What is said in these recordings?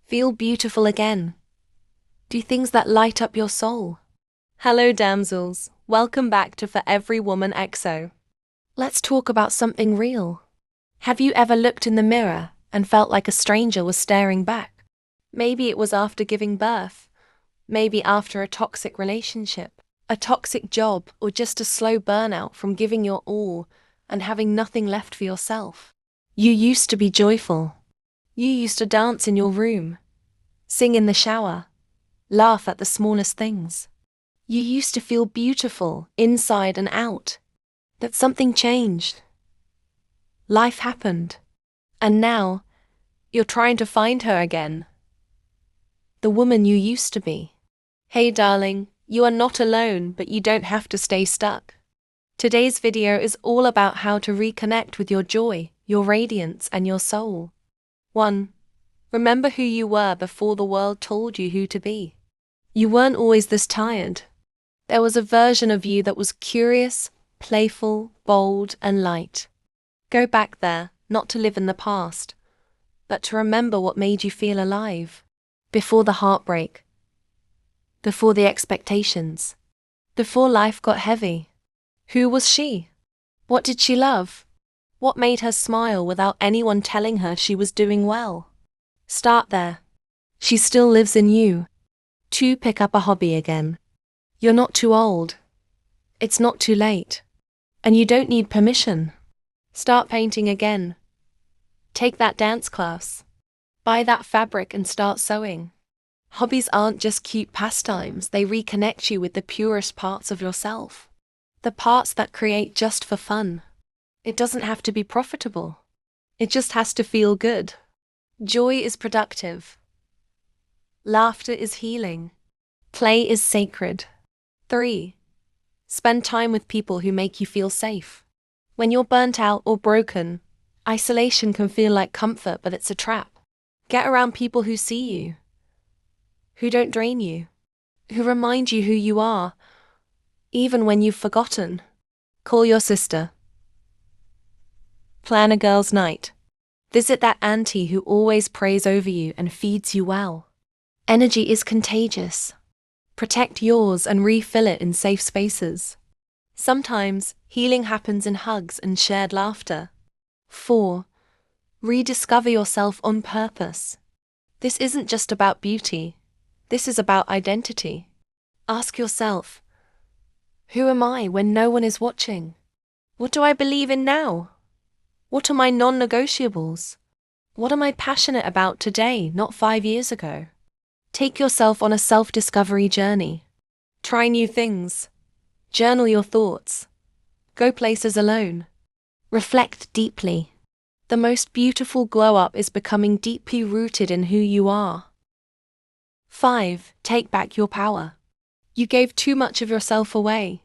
Feel beautiful again. Do things that light up your soul. Hello damsels, welcome back to For Every Woman XO. Let's talk about something real. Have you ever looked in the mirror and felt like a stranger was staring back? Maybe it was after giving birth. Maybe after a toxic relationship, a toxic job, or just a slow burnout from giving your all and having nothing left for yourself. You used to be joyful. You used to dance in your room, sing in the shower, laugh at the smallest things. You used to feel beautiful inside and out. But something changed. Life happened. And now, you're trying to find her again. The woman you used to be. Hey darling, you are not alone, but you don't have to stay stuck. Today's video is all about how to reconnect with your joy, your radiance, and your soul. 1. Remember who you were before the world told you who to be. You weren't always this tired. There was a version of you that was curious, playful, bold, and light. Go back there, not to live in the past, but to remember what made you feel alive. Before the heartbreak. Before the expectations. Before life got heavy. Who was she? What did she love? What made her smile without anyone telling her she was doing well? Start there. She still lives in you. 2. Pick up a hobby again. You're not too old. It's not too late. And you don't need permission. Start painting again. Take that dance class. Buy that fabric and start sewing. Hobbies aren't just cute pastimes, they reconnect you with the purest parts of yourself. The parts that create just for fun. It doesn't have to be profitable. It just has to feel good. Joy is productive. Laughter is healing. Play is sacred. 3. Spend time with people who make you feel safe. When you're burnt out or broken, isolation can feel like comfort, but it's a trap. Get around people who see you, who don't drain you, who remind you who you are, even when you've forgotten. Call your sister. Plan a girls' night. Visit that auntie who always prays over you and feeds you well. Energy is contagious. Protect yours and refill it in safe spaces. Sometimes, healing happens in hugs and shared laughter. 4. Rediscover yourself on purpose. This isn't just about beauty. This is about identity. Ask yourself, who am I when no one is watching? What do I believe in now? What are my non-negotiables? What am I passionate about today, not 5 years ago? Take yourself on a self-discovery journey. Try new things. Journal your thoughts. Go places alone. Reflect deeply. The most beautiful glow-up is becoming deeply rooted in who you are. 5. Take back your power. You gave too much of yourself away.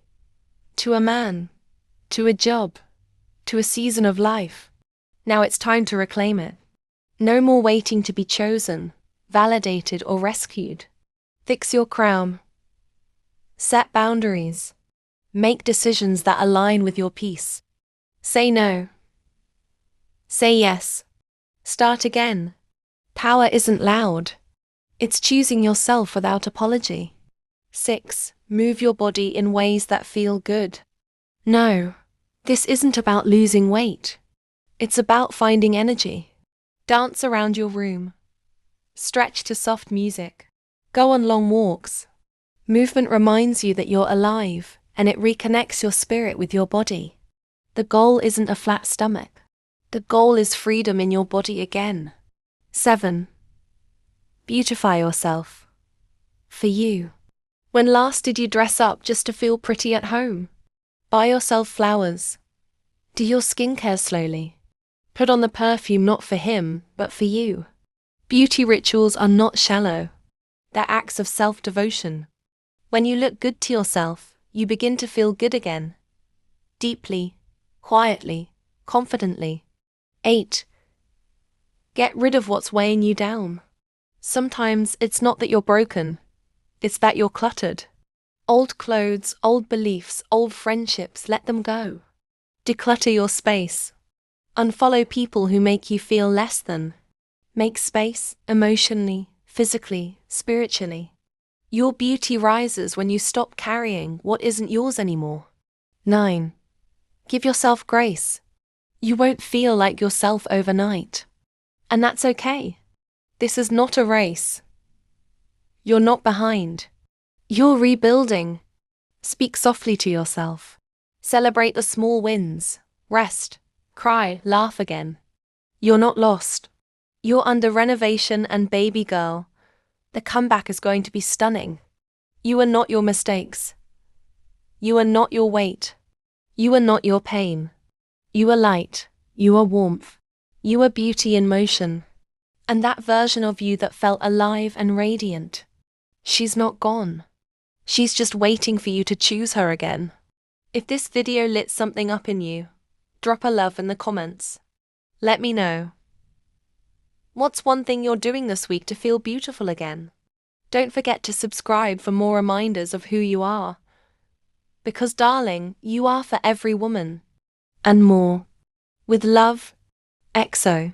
To a man. To a job. To a season of life. Now it's time to reclaim it. No more waiting to be chosen, validated, or rescued. Fix your crown. Set boundaries. Make decisions that align with your peace. Say no. Say yes. Start again. Power isn't loud. It's choosing yourself without apology. 6. Move your body in ways that feel good. No, this isn't about losing weight. It's about finding energy. Dance around your room. Stretch to soft music. Go on long walks. Movement reminds you that you're alive, and it reconnects your spirit with your body. The goal isn't a flat stomach. The goal is freedom in your body again. 7. Beautify yourself. For you. When last did you dress up just to feel pretty at home? Buy yourself flowers. Do your skincare slowly. Put on the perfume not for him, but for you. Beauty rituals are not shallow. They're acts of self-devotion. When you look good to yourself, you begin to feel good again. Deeply, quietly, confidently. 8. Get rid of what's weighing you down. Sometimes it's not that you're broken. It's that you're cluttered. Old clothes, old beliefs, old friendships, let them go. Declutter your space. Unfollow people who make you feel less than. Make space, emotionally, physically, spiritually. Your beauty rises when you stop carrying what isn't yours anymore. 9. Give yourself grace. You won't feel like yourself overnight. And that's okay. This is not a race. You're not behind. You're rebuilding. Speak softly to yourself. Celebrate the small wins. Rest, cry, laugh again. You're not lost. You're under renovation, and baby girl, the comeback is going to be stunning. You are not your mistakes. You are not your weight. You are not your pain. You are light. You are warmth. You are beauty in motion. And that version of you that felt alive and radiant, she's not gone. She's just waiting for you to choose her again. If this video lit something up in you, drop a love in the comments. Let me know. What's one thing you're doing this week to feel beautiful again? Don't forget to subscribe for more reminders of who you are. Because darling, you are for every woman. And more. With love, EXO.